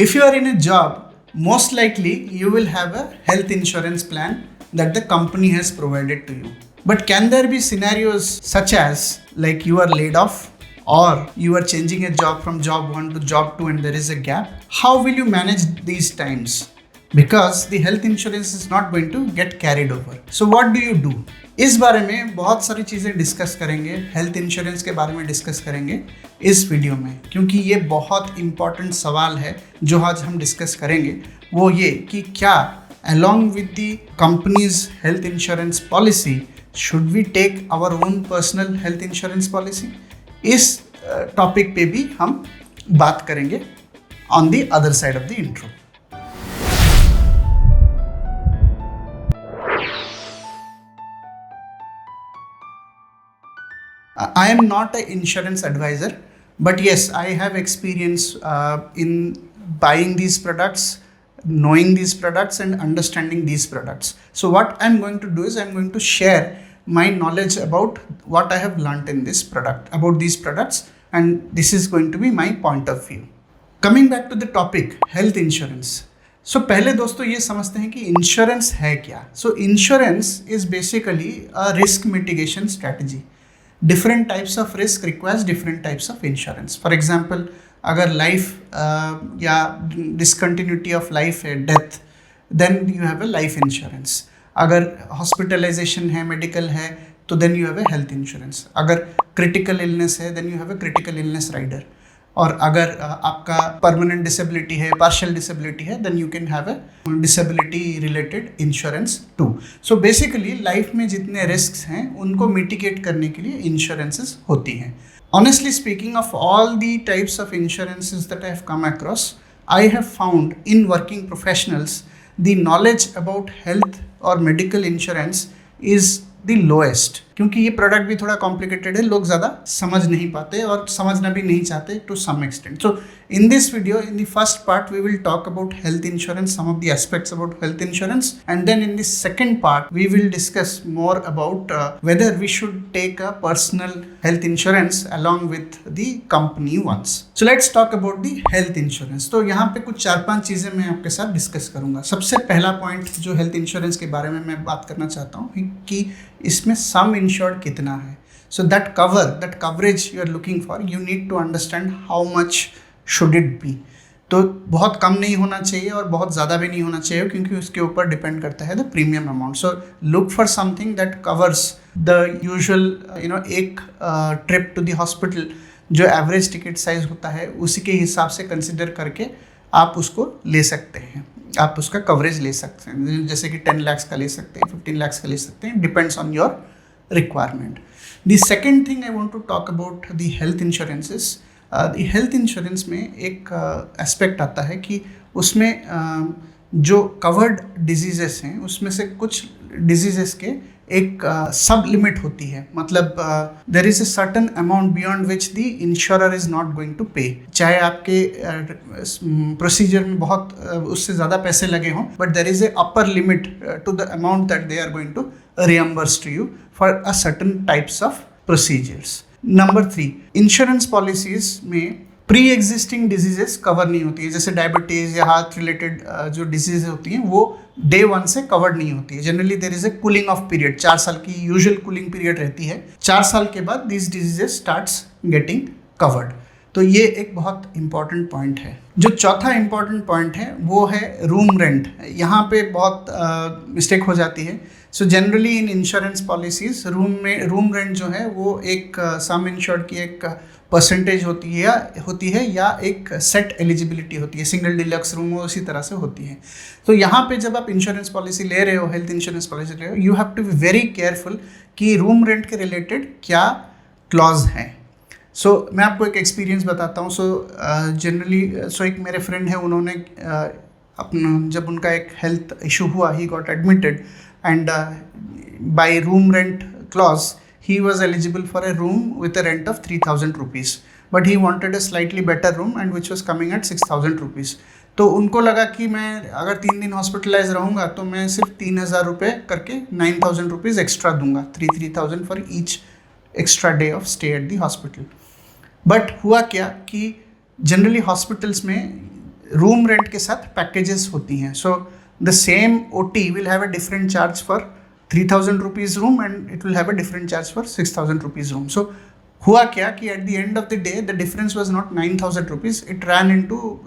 If you are in a job, most likely you will have a health insurance plan that the company has provided to you. But can there be scenarios such as like you are laid off or you are changing a job from job 1 to job 2 and there is a gap? How will you manage these times? Because the health insurance is not going to get carried over. So what do you do? इस बारे में बहुत सारी चीज़ें discuss करेंगे, health insurance के बारे में डिस्कस करेंगे इस वीडियो में, क्योंकि ये बहुत इंपॉर्टेंट सवाल है जो आज हम डिस्कस करेंगे। वो ये कि क्या along with the company's health insurance policy should we take our own personal health insurance policy? इस टॉपिक पे भी हम बात करेंगे on the other side of the intro. I am not an insurance advisor, but yes, I have experience in buying these products, knowing these products and understanding these products. So what I'm going to do is I'm going to share my knowledge about what I have learned in this product, about these products, and this is going to be my point of view. Coming back to the topic, health insurance. So पहले दोस्तों ये समझते हैं कि insurance है क्या. So insurance is basically a risk mitigation strategy. Different types of risk requires different types of insurance. For example, अगर life या डिसकंटिन्यूटी ऑफ लाइफ है, death, then you have a life insurance. अगर hospitalisation है, medical है, तो then you have a health insurance. अगर critical illness है, then you have a critical illness rider. और अगर आपका परमानेंट डिसेबिलिटी है, पार्शियल डिसेबिलिटी है, then you can have a disability related insurance too. So basically life में जितने risk हैं उनको मिटिगेट करने के लिए इंश्योरेंसेस होती हैं. Honestly speaking, of all the types of insurances that I have come across, I have found in working professionals, the knowledge about health or medical insurance is the lowest. क्योंकि ये product भी थोड़ा complicated है, लोग ज़्यादा समझ नहीं पाते और समझना भी नहीं चाहते to some extent. So in this video, in the first part we will talk about health insurance, some of the aspects about health insurance, and then in the second part we will discuss more about whether we should take a personal health insurance along with the company ones. So let's talk about the health insurance. तो यहाँ पे कुछ 4-5 चीज़ें मैं आपके साथ discuss करूँगा. सबसे पहला पॉइंट जो हेल्थ इंश्योरेंस के बारे में मैं बात करना चाहता हूँ कि इसमें सम इंश्योर्ड कितना है. So that coverage you are looking for, you need to understand how much should it be. तो बहुत कम नहीं होना चाहिए और बहुत ज़्यादा भी नहीं होना चाहिए, क्योंकि उसके ऊपर डिपेंड करता है the premium amount. So look for something that covers the usual एक ट्रिप टू द हॉस्पिटल जो एवरेज टिकट साइज होता है उसी के हिसाब से कंसिडर करके आप उसको ले सकते हैं, आप उसका कवरेज ले सकते हैं. जैसे कि 10 lakhs का ले सकते हैं, 15 lakhs का ले सकते हैं, depends on your requirement. The second thing I want to talk about the health insurances. The health insurance में एक एस्पेक्ट आता है कि उसमें जो कवर्ड डिजीजेस हैं उसमें से कुछ डिजीजेस के एक सब लिमिट होती है. मतलब there is a certain amount beyond which the insurer is not going to pay. चाहे आपके प्रोसीजर में बहुत उससे ज़्यादा पैसे लगे हों, but there is a upper limit to the amount that they are going to reimburse to you for a certain types of procedures. Number 3, insurance policies में प्री एग्जिस्टिंग डिजीजेस कवर नहीं होती है. जैसे डायबिटीज़ या heart related जो disease होती हैं वो डे 1 से कवर्ड नहीं होती है. Generally there is a cooling off period, 4 साल की यूजुअल कूलिंग पीरियड रहती है. 4 साल के बाद this diseases starts getting covered. तो ये एक बहुत इंपॉर्टेंट पॉइंट है. जो चौथा इंपॉर्टेंट पॉइंट है वो है रूम रेंट. यहाँ पे बहुत मिस्टेक हो जाती है. So generally in insurance policies room rent जो है वो एक सम इंश्योर्ड की एक परसेंटेज होती है या एक सेट एलिजिबिलिटी होती है. सिंगल डिलक्स रूम वो उसी तरह से होती है. तो यहाँ पे जब आप इंश्योरेंस पॉलिसी ले रहे हो, हेल्थ इंश्योरेंस पॉलिसी ले रहे हो, you have to be very careful कि रूम रेंट के रिलेटेड क्या क्लॉज हैं. सो मैं आपको एक एक्सपीरियंस बताता हूँ. जनरली एक मेरे फ्रेंड है, उन्होंने अपना जब उनका एक हेल्थ इशू हुआ, he got admitted and by room rent clause he was eligible for a room with a rent of 3,000 rupees, but he wanted a slightly better room and which was coming at 6,000 rupees. तो उनको लगा कि मैं अगर 3 दिन hospitalise रहूँगा तो मैं सिर्फ 3,000 रुपये करके 9,000 रुपीज़ एक्स्ट्रा दूंगा, 3,000 for each extra day of stay at the hospital. But हुआ क्या कि जनरली हॉस्पिटल्स में रूम रेंट के साथ पैकेजेस होती हैं. So the same OT will have a different charge for 3,000 rupees room and it will have a different charge for 6,000 rupees room. So हुआ क्या कि at the end of the day the difference was not 9,000 rupees, it ran into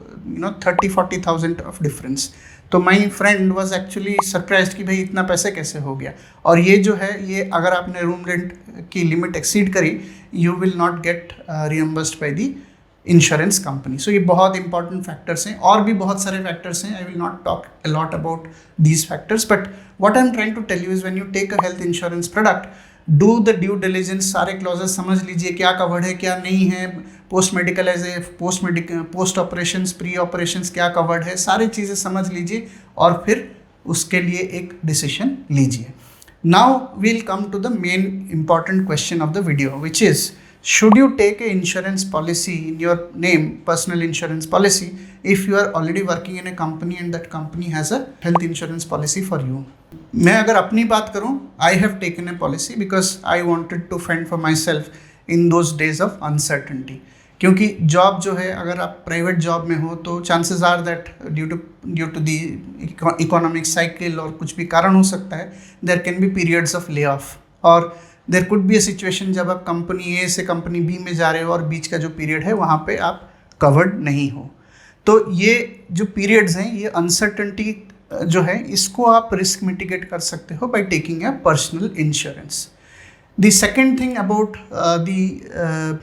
30-40,000 of difference. तो my friend was actually surprise कि भाई इतना पैसे कैसे हो गया. और ये जो है ये अगर आपने रूम रेंट की लिमिट एक्सीड करी, you will not get reimbursed by the insurance company. So ये बहुत इंपॉर्टेंट फैक्टर्स हैं. और भी बहुत सारे फैक्टर्स हैं. I will not talk a lot about these factors, but what I am trying to tell you is when you take a health insurance product, do the due diligence. सारे clauses समझ लीजिए, क्या covered है क्या नहीं है, post medical as a post operation, pre operation क्या covered है, सारी चीज़ें समझ लीजिए और फिर उसके लिए एक डिसीजन लीजिए. Now we'll come to the main important question of the video, which is should you take a insurance policy in your name, personal insurance policy, if you are already working in a company and that company has a health insurance policy for you. मैं अगर अपनी बात करूं, I have taken a policy because I wanted to fend for myself in those days of uncertainty. क्योंकि job जो है, अगर आप प्राइवेट जॉब में हो तो chances are that due to the economic cycle और कुछ भी कारण हो सकता है, there can be periods of lay off, और there could be a situation जब आप कंपनी ए से कंपनी बी में जा रहे हो और बीच का जो पीरियड है वहाँ पे आप कवर्ड नहीं हो. तो ये जो पीरियड्स हैं, ये अनसर्टेनिटी जो है, इसको आप रिस्क मिटिगेट कर सकते हो by taking a personal insurance. The second thing about the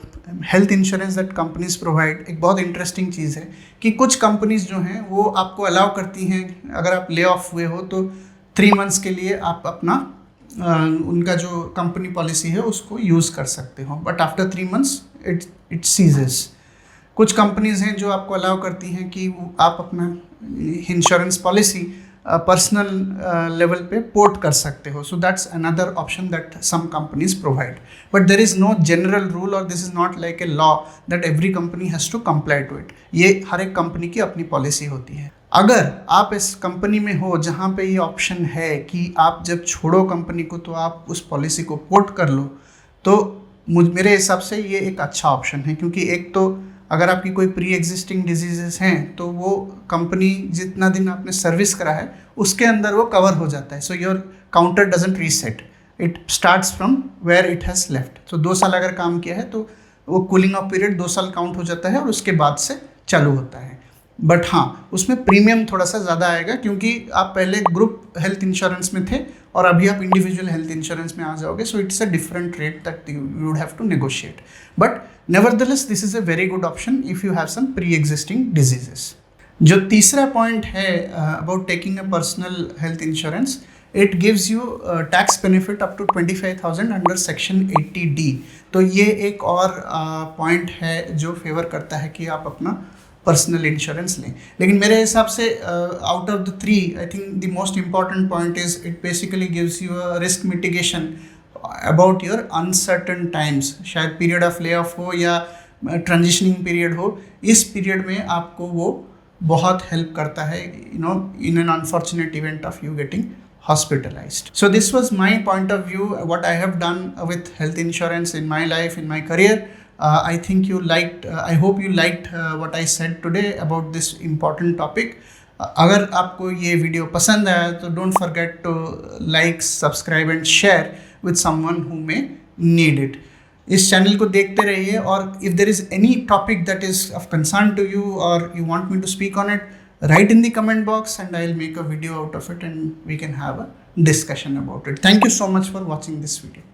health insurance that companies provide, एक बहुत इंटरेस्टिंग चीज़ है कि कुछ कंपनीज जो हैं वो आपको अलाउ करती हैं, अगर आप ले ऑफ हुए हो तो 3 मंथ्स के लिए आप अपना उनका जो कंपनी पॉलिसी है उसको यूज़ कर सकते हो, but after 3 months it ceases. कुछ कंपनीज हैं जो आपको अलाउ करती हैं कि आप अपना इंश्योरेंस पॉलिसी पर्सनल लेवल पे पोर्ट कर सकते हो. So that's another option that some companies provide, but there is no general rule और this is not like a law that every company has to comply to it. ये हर एक company की अपनी पॉलिसी होती है. अगर आप इस कंपनी में हो जहाँ पे ये ऑप्शन है कि आप जब छोड़ो कंपनी को तो आप उस पॉलिसी को पोर्ट कर लो, तो मेरे हिसाब से ये एक अच्छा ऑप्शन है. क्योंकि एक तो अगर आपकी कोई प्री एग्जिस्टिंग डिजीजेस हैं तो वो कंपनी जितना दिन आपने सर्विस करा है उसके अंदर वो कवर हो जाता है. So your counter doesn't reset, it starts from where it has left. तो 2 साल अगर काम किया है तो वो कूलिंग ऑफ पीरियड 2 साल काउंट हो जाता है और उसके बाद से चालू होता है. बट हाँ, उसमें प्रीमियम थोड़ा सा ज़्यादा आएगा क्योंकि आप पहले ग्रुप हेल्थ इंश्योरेंस में थे और अभी आप इंडिविजुअल हेल्थ इंश्योरेंस में आ जाओगे. So it's a different rate that you would have to negotiate, but nevertheless this is a very good option if you have some pre existing diseases. जो तीसरा पॉइंट है about taking a personal health insurance, it gives you tax benefit up to 25,000 under section 80D. तो ये एक और point है जो favour करता है कि आप अपना पर्सनल इंश्योरेंस लें. लेकिन मेरे हिसाब से out of the 3, I think the most important point is it basically gives you a risk mitigation about your uncertain times. शायद पीरियड ऑफ ले ऑफ हो या ट्रांजिशनिंग पीरियड हो, इस पीरियड में आपको वो बहुत हेल्प करता है, in an unfortunate event of you getting hospitalized. So this was my point of view, what I have done with health insurance in my life, in my career. I think you liked, I hope you liked what I said today about this important topic. अगर आपको ये video पसंद आया तो don't forget to like, subscribe and share with someone who may need it. इस channel को देखते रहिए और if there is any topic that is of concern to you or you want me to speak on it, write in the comment box and I'll make a video out of it and we can have a discussion about it. Thank you so much for watching this video.